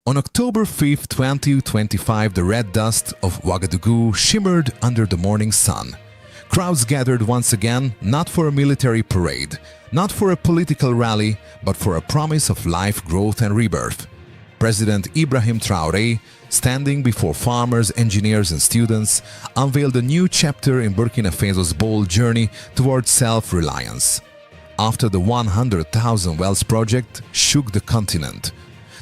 On October 5, 2025, the red dust of Ouagadougou shimmered under the morning sun. Crowds gathered once again, not for a military parade, not for a political rally, but for a promise of life, growth and rebirth. President Ibrahim Traoré, standing before farmers, engineers and students, unveiled a new chapter in Burkina Faso's bold journey towards self-reliance. After the 100,000 wells project shook the continent,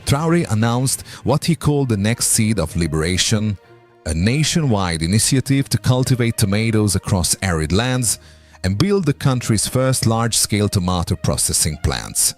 Traoré announced what he called the next seed of liberation, a nationwide initiative to cultivate tomatoes across arid lands and build the country's first large-scale tomato processing plants.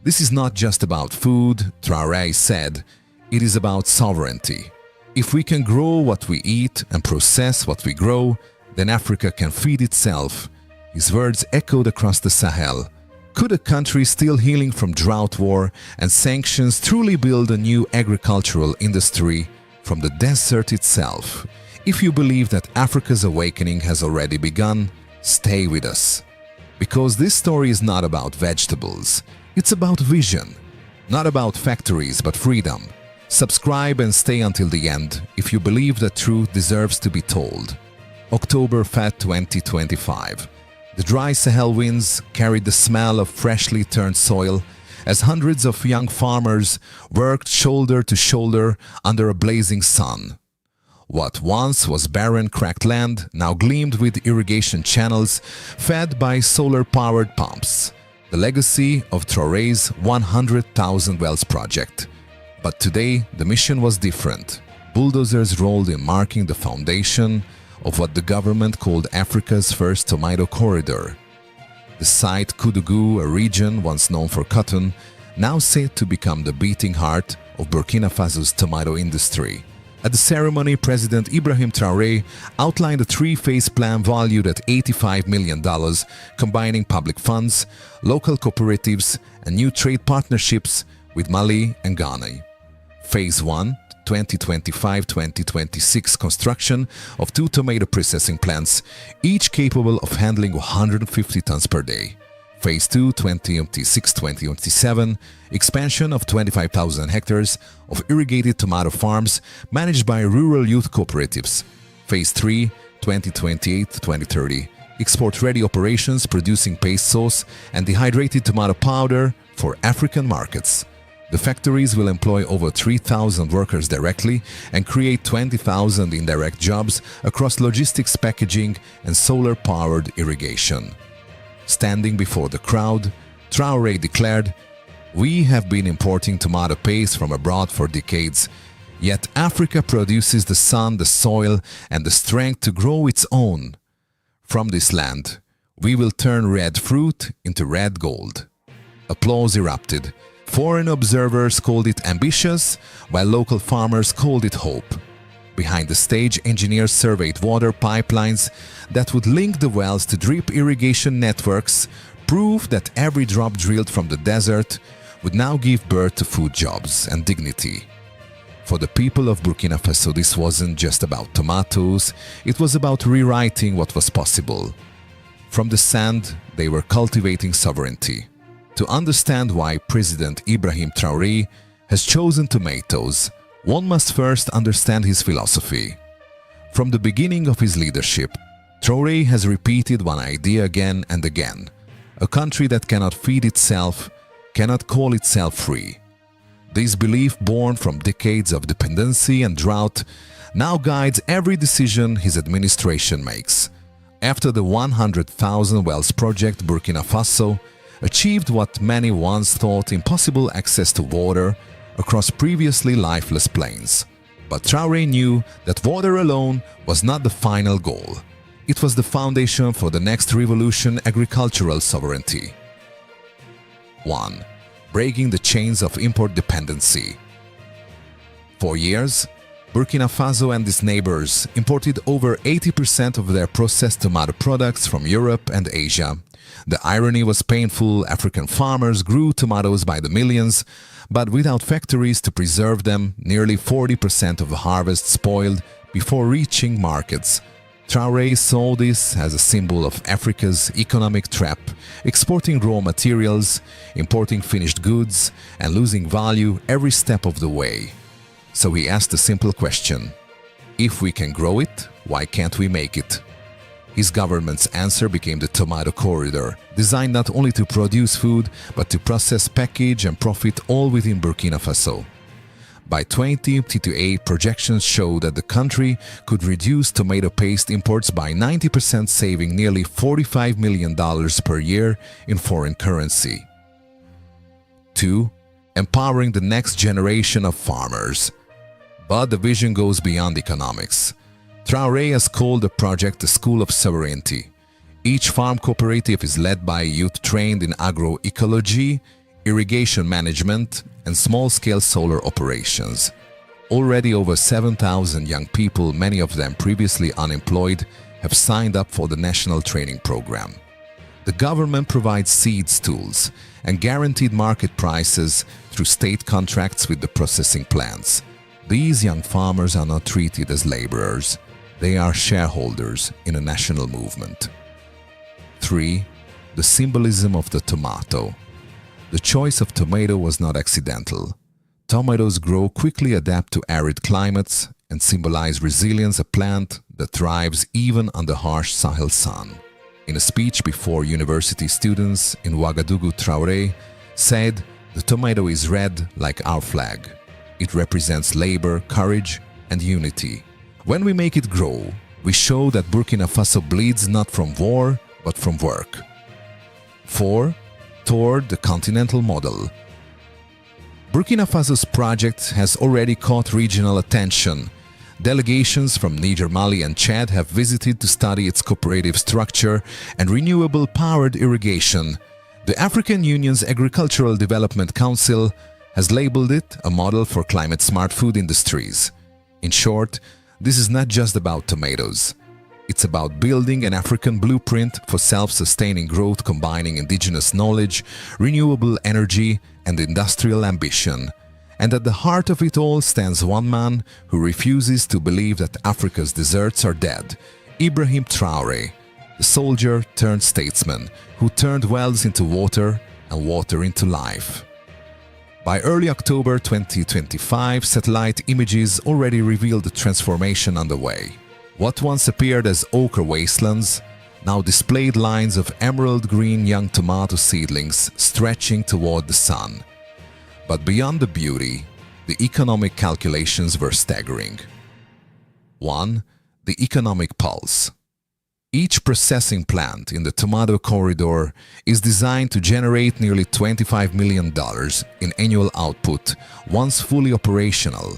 This is not just about food, Traoré said, it is about sovereignty. If we can grow what we eat and process what we grow, then Africa can feed itself. His words echoed across the Sahel. Could a country still healing from drought war and sanctions truly build a new agricultural industry from the desert itself? If you believe that Africa's awakening has already begun, stay with us. Because this story is not about vegetables, it's about vision. Not about factories, but freedom. Subscribe and stay until the end if you believe that truth deserves to be told. October 5, 2025. The dry Sahel winds carried the smell of freshly turned soil as hundreds of young farmers worked shoulder to shoulder under a blazing sun. What once was barren, cracked land now gleamed with irrigation channels fed by solar-powered pumps, the legacy of Traoré's 100,000 wells project. But today, the mission was different. Bulldozers rolled in, marking the foundation of what the government called Africa's first tomato corridor. The site Koudougou, a region once known for cotton, now set to become the beating heart of Burkina Faso's tomato industry. At the ceremony, President Ibrahim Traoré outlined a three-phase plan valued at $85 million, combining public funds, local cooperatives, and new trade partnerships with Mali and Ghana. Phase 1, 2025-2026 construction of 2 tomato processing plants, each capable of handling 150 tons per day. Phase 2, 2026-2027, expansion of 25,000 hectares of irrigated tomato farms managed by rural youth cooperatives. Phase 3, 2028-2030, export-ready operations producing paste sauce and dehydrated tomato powder for African markets. The factories will employ over 3,000 workers directly and create 20,000 indirect jobs across logistics, packaging, and solar-powered irrigation. Standing before the crowd, Traoré declared, "We have been importing tomato paste from abroad for decades, yet Africa produces the sun, the soil, and the strength to grow its own. From this land, we will turn red fruit into red gold." Applause erupted. Foreign observers called it ambitious, while local farmers called it hope. Behind the stage, engineers surveyed water pipelines that would link the wells to drip irrigation networks, proof that every drop drilled from the desert would now give birth to food jobs and dignity. For the people of Burkina Faso, this wasn't just about tomatoes, it was about rewriting what was possible. From the sand, they were cultivating sovereignty. To understand why President Ibrahim Traoré has chosen tomatoes, one must first understand his philosophy. From the beginning of his leadership, Traoré has repeated one idea again and again. A country that cannot feed itself cannot call itself free. This belief, born from decades of dependency and drought, now guides every decision his administration makes. After the 100,000 wells project, Burkina Faso achieved what many once thought impossible: access to water across previously lifeless plains. But Traoré knew that water alone was not the final goal. It was the foundation for the next revolution: agricultural sovereignty. 1. Breaking the chains of import dependency. For years, Burkina Faso and its neighbors imported over 80% of their processed tomato products from Europe and Asia. The irony was painful. African farmers grew tomatoes by the millions, but without factories to preserve them, nearly 40% of the harvest spoiled before reaching markets. Traoré saw this as a symbol of Africa's economic trap, exporting raw materials, importing finished goods, and losing value every step of the way. So he asked a simple question: if we can grow it, why can't we make it? His government's answer became the Tomato Corridor, designed not only to produce food, but to process, package, and profit all within Burkina Faso. By 2028, projections show that the country could reduce tomato paste imports by 90%, saving nearly $45 million per year in foreign currency. 2. Empowering the next generation of farmers. But the vision goes beyond economics. Traoré has called the project the School of Sovereignty. Each farm cooperative is led by youth trained in agroecology, irrigation management, and small-scale solar operations. Already over 7,000 young people, many of them previously unemployed, have signed up for the national training program. The government provides seeds, tools, and guaranteed market prices through state contracts with the processing plants. These young farmers are not treated as laborers. They are shareholders in a national movement. 3. The symbolism of the tomato. The choice of tomato was not accidental. Tomatoes grow, quickly adapt to arid climates, and symbolize resilience, a plant that thrives even under harsh Sahel sun. In a speech before university students in Ouagadougou, Traoré said, "The tomato is red like our flag. It represents labor, courage, and unity. When we make it grow, we show that Burkina Faso bleeds not from war, but from work." 4. Toward the continental model. Burkina Faso's project has already caught regional attention. Delegations from Niger, Mali, and Chad have visited to study its cooperative structure and renewable-powered irrigation. The African Union's Agricultural Development Council has labeled it a model for climate-smart food industries. In short, this is not just about tomatoes. It's about building an African blueprint for self-sustaining growth, combining indigenous knowledge, renewable energy, and industrial ambition. And at the heart of it all stands one man who refuses to believe that Africa's deserts are dead: Ibrahim Traoré, the soldier turned statesman who turned wells into water and water into life. By early October 2025, satellite images already revealed the transformation underway. What once appeared as ochre wastelands now displayed lines of emerald green young tomato seedlings stretching toward the sun. But beyond the beauty, the economic calculations were staggering. 1. The economic pulse. Each processing plant in the Tomato Corridor is designed to generate nearly $25 million in annual output once fully operational.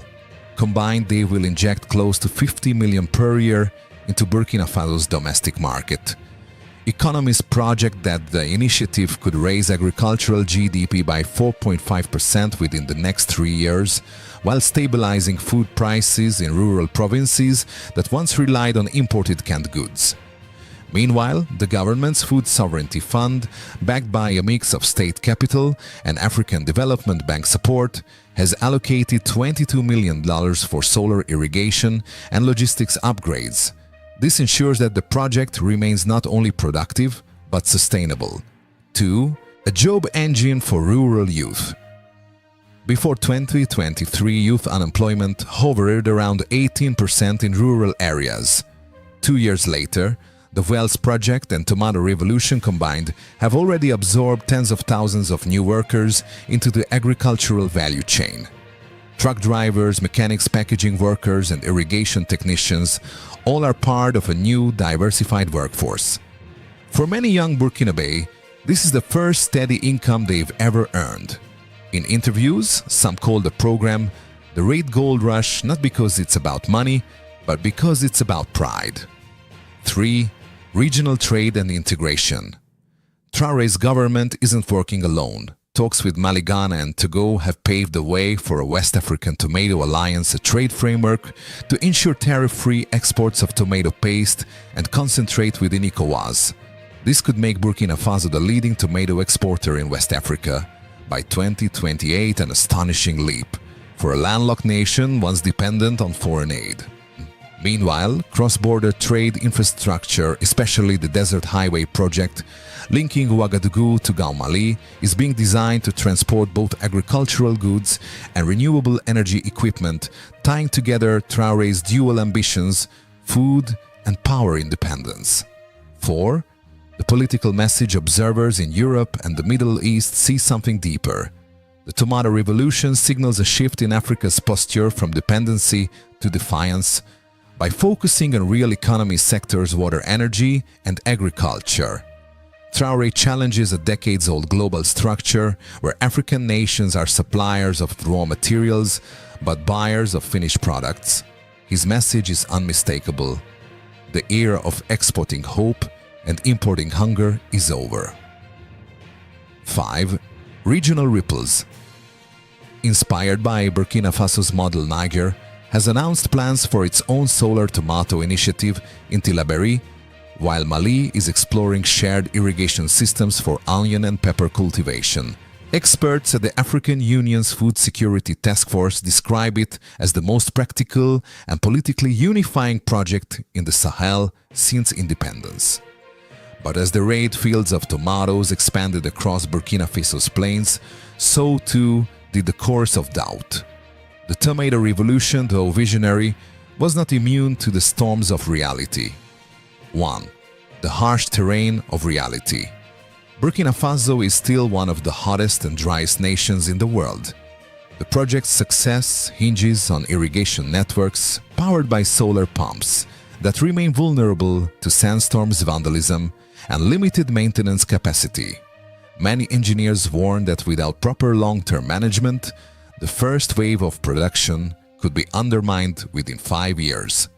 Combined, they will inject close to $50 million per year into Burkina Faso's domestic market. Economists project that the initiative could raise agricultural GDP by 4.5% within the next 3 years, while stabilizing food prices in rural provinces that once relied on imported canned goods. Meanwhile, the government's Food Sovereignty Fund, backed by a mix of state capital and African Development Bank support, has allocated $22 million for solar irrigation and logistics upgrades. This ensures that the project remains not only productive, but sustainable. 2. A job engine for rural youth. Before 2023, youth unemployment hovered around 18% in rural areas. 2 years later, the Wells Project and Tomato Revolution combined have already absorbed tens of thousands of new workers into the agricultural value chain. Truck drivers, mechanics, packaging workers, and irrigation technicians all are part of a new, diversified workforce. For many young Burkinabe, this is the first steady income they've ever earned. In interviews, some call the program the Red Gold Rush, not because it's about money, but because it's about pride. 3. Regional trade and integration. Traoré's government isn't working alone. Talks with Mali, Ghana, and Togo have paved the way for a West African Tomato Alliance, a trade framework to ensure tariff-free exports of tomato paste and concentrate within ECOWAS. This could make Burkina Faso the leading tomato exporter in West Africa by 2028, an astonishing leap for a landlocked nation once dependent on foreign aid. Meanwhile, cross-border trade infrastructure, especially the Desert Highway project linking Ouagadougou to Mali, is being designed to transport both agricultural goods and renewable energy equipment, tying together Traoré's dual ambitions, food and power independence. 4. The political message observers in Europe and the Middle East see something deeper. The tomato revolution signals a shift in Africa's posture from dependency to defiance by focusing on real economy sectors, water, energy, and agriculture. Traoré challenges a decades-old global structure where African nations are suppliers of raw materials but buyers of finished products. His message is unmistakable. The era of exporting hope and importing hunger is over. 5. Regional ripples. Inspired by Burkina Faso's model, Niger has announced plans for its own solar tomato initiative in Tillabéri, while Mali is exploring shared irrigation systems for onion and pepper cultivation. Experts at the African Union's Food Security Task Force describe it as the most practical and politically unifying project in the Sahel since independence. But as the raid fields of tomatoes expanded across Burkina Faso's plains, so too did the course of doubt. The tomato revolution, though visionary, was not immune to the storms of reality. 1. The harsh terrain of reality. Burkina Faso is still one of the hottest and driest nations in the world. The project's success hinges on irrigation networks powered by solar pumps that remain vulnerable to sandstorms, vandalism, and limited maintenance capacity. Many engineers warn that without proper long-term management, the first wave of production could be undermined within 5 years.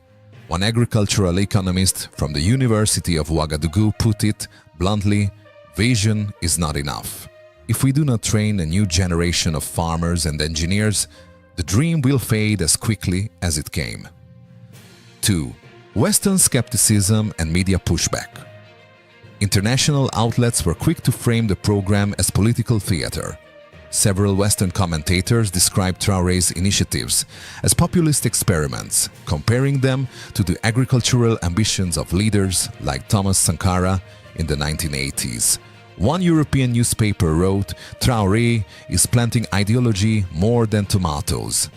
One agricultural economist from the University of Ouagadougou put it bluntly, vision is not enough. If we do not train a new generation of farmers and engineers, the dream will fade as quickly as it came. 2. Western skepticism and media pushback. International outlets were quick to frame the program as political theater. Several Western commentators described Traoré's initiatives as populist experiments, comparing them to the agricultural ambitions of leaders like Thomas Sankara in the 1980s. One European newspaper wrote, "Traoré is planting ideology more than tomatoes."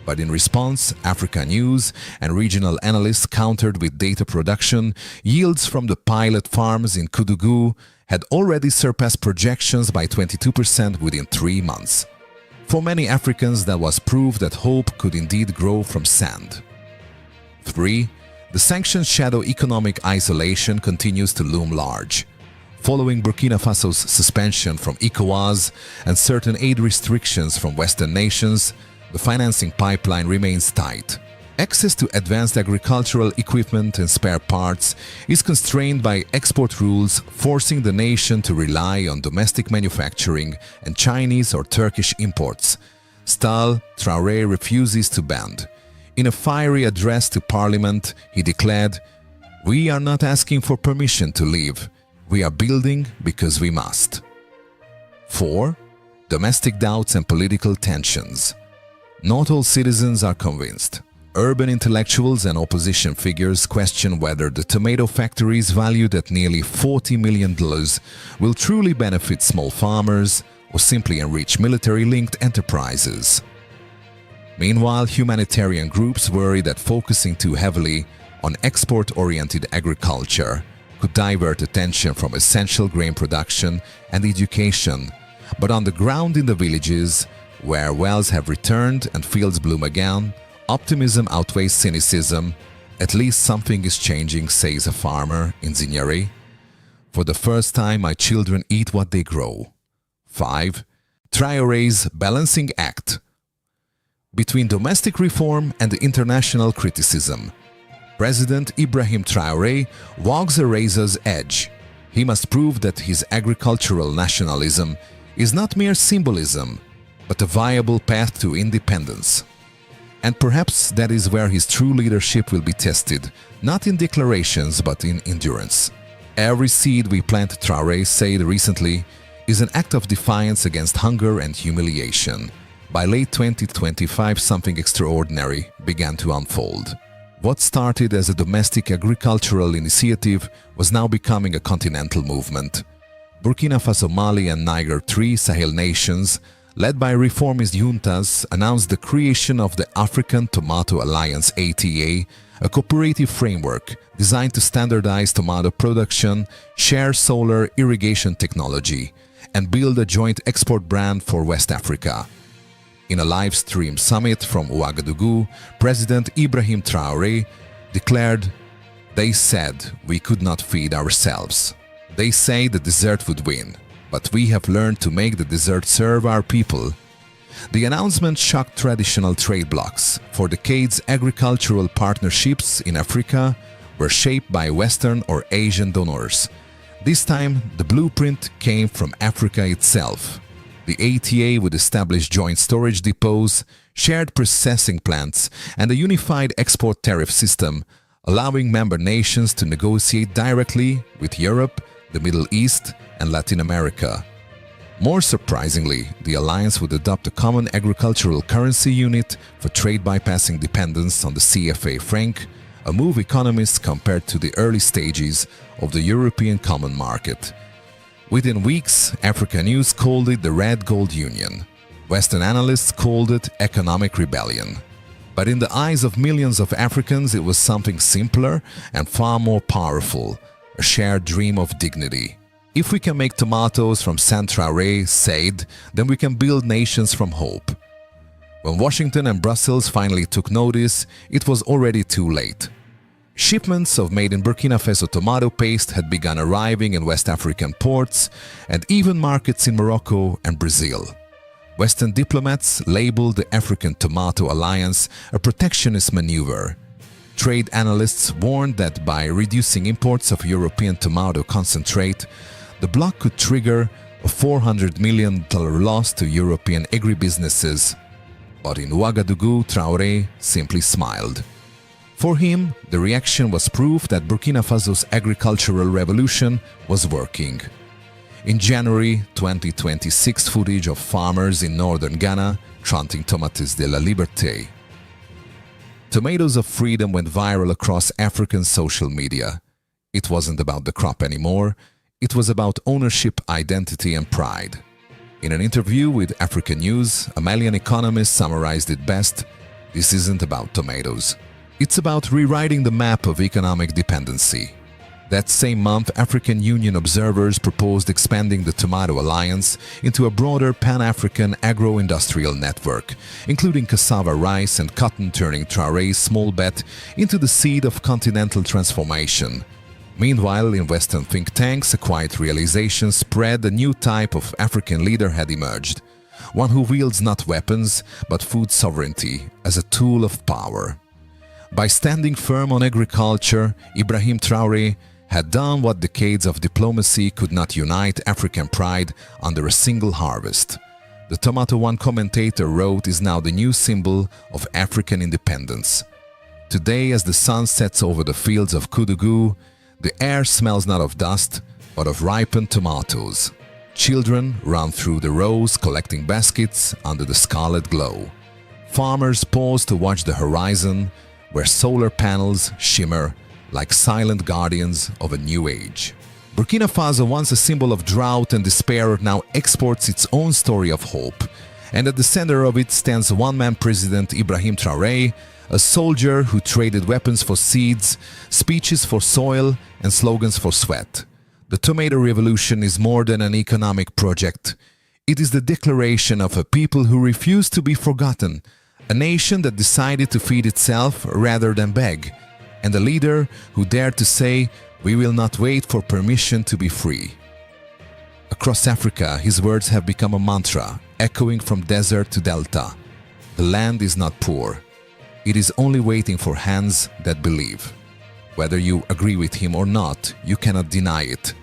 But in response, Africa News and regional analysts countered with data production. Yields from the pilot farms in Koudougou had already surpassed projections by 22% within 3 months. For many Africans, that was proof that hope could indeed grow from sand. 3. The sanctions' shadow economic isolation continues to loom large. Following Burkina Faso's suspension from ECOWAS and certain aid restrictions from Western nations, the financing pipeline remains tight. Access to advanced agricultural equipment and spare parts is constrained by export rules, forcing the nation to rely on domestic manufacturing and Chinese or Turkish imports. Still, Traoré refuses to bend. In a fiery address to parliament, he declared, "We are not asking for permission to leave. We are building because we must." 4. Domestic doubts and political tensions. Not all citizens are convinced. Urban intellectuals and opposition figures question whether the tomato factories valued at nearly $40 million will truly benefit small farmers or simply enrich military-linked enterprises. Meanwhile, humanitarian groups worry that focusing too heavily on export-oriented agriculture could divert attention from essential grain production and education, but on the ground in the villages, where wells have returned and fields bloom again, optimism outweighs cynicism. At least something is changing, says a farmer in Zignare. For the first time, my children eat what they grow. 5. Traoré's balancing act. Between domestic reform and international criticism, President Ibrahim Traoré walks a razor's edge. He must prove that his agricultural nationalism is not mere symbolism, but a viable path to independence. And perhaps that is where his true leadership will be tested, not in declarations but in endurance. Every seed we plant, Traoré said recently, is an act of defiance against hunger and humiliation. By late 2025, something extraordinary began to unfold. What started as a domestic agricultural initiative was now becoming a continental movement. Burkina Faso, Mali and Niger, three Sahel nations, led by reformist juntas, announced the creation of the African Tomato Alliance ATA, a cooperative framework designed to standardize tomato production, share solar irrigation technology, and build a joint export brand for West Africa. In a live-stream summit from Ouagadougou, President Ibrahim Traoré declared, "They said we could not feed ourselves. They say the desert would win, but we have learned to make the desert serve our people." The announcement shocked traditional trade blocs. For decades, agricultural partnerships in Africa were shaped by Western or Asian donors. This time, the blueprint came from Africa itself. The ATA would establish joint storage depots, shared processing plants, and a unified export tariff system, allowing member nations to negotiate directly with Europe, the Middle East, and Latin America. More surprisingly, the alliance would adopt a common agricultural currency unit for trade bypassing dependence on the CFA franc, a move economists compared to the early stages of the European Common Market. Within weeks, Africa News called it the Red Gold Union. Western analysts called it economic rebellion. But in the eyes of millions of Africans, it was something simpler and far more powerful, a shared dream of dignity. If we can make tomatoes from Saint Traoré said, then we can build nations from hope. When Washington and Brussels finally took notice, it was already too late. Shipments of made in Burkina Faso tomato paste had begun arriving in West African ports and even markets in Morocco and Brazil. Western diplomats labeled the African Tomato Alliance a protectionist maneuver. Trade analysts warned that by reducing imports of European tomato concentrate, the bloc could trigger a $400 million loss to European agribusinesses. But in Ouagadougou, Traoré simply smiled. For him, the reaction was proof that Burkina Faso's agricultural revolution was working. In January 2026, footage of farmers in northern Ghana chanting Tomates de la Liberté. Tomatoes of freedom went viral across African social media. It wasn't about the crop anymore, it was about ownership, identity and pride. In an interview with African News, a Malian economist summarized it best: "This isn't about tomatoes. It's about rewriting the map of economic dependency." That same month, African Union observers proposed expanding the Tomato Alliance into a broader Pan-African agro-industrial network, including cassava, rice and cotton, turning Traoré's small bet into the seed of continental transformation. Meanwhile, in Western think tanks, a quiet realization spread: a new type of African leader had emerged, one who wields not weapons, but food sovereignty as a tool of power. By standing firm on agriculture, Ibrahim Traoré had done what decades of diplomacy could not unite African pride under a single harvest. The Tomato One commentator wrote is now the new symbol of African independence. Today, as the sun sets over the fields of Koudougou, the air smells not of dust, but of ripened tomatoes. Children run through the rows collecting baskets under the scarlet glow. Farmers pause to watch the horizon, where solar panels shimmer like silent guardians of a new age. Burkina Faso, once a symbol of drought and despair, now exports its own story of hope. And at the center of it stands one-man President Ibrahim Traoré, a soldier who traded weapons for seeds, speeches for soil, and slogans for sweat. The tomato revolution is more than an economic project. It is the declaration of a people who refuse to be forgotten, a nation that decided to feed itself rather than beg, and a leader who dared to say, "We will not wait for permission to be free." Across Africa, his words have become a mantra, echoing from desert to delta. The land is not poor. It is only waiting for hands that believe. Whether you agree with him or not, you cannot deny it.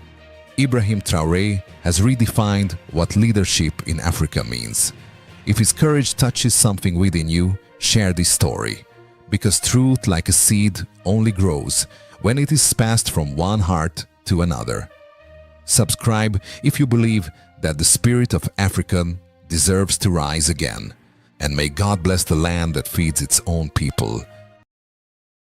Ibrahim Traoré has redefined what leadership in Africa means. If his courage touches something within you, share this story. Because truth, like a seed, only grows when it is passed from one heart to another. Subscribe if you believe that the spirit of Africa deserves to rise again. And may God bless the land that feeds its own people.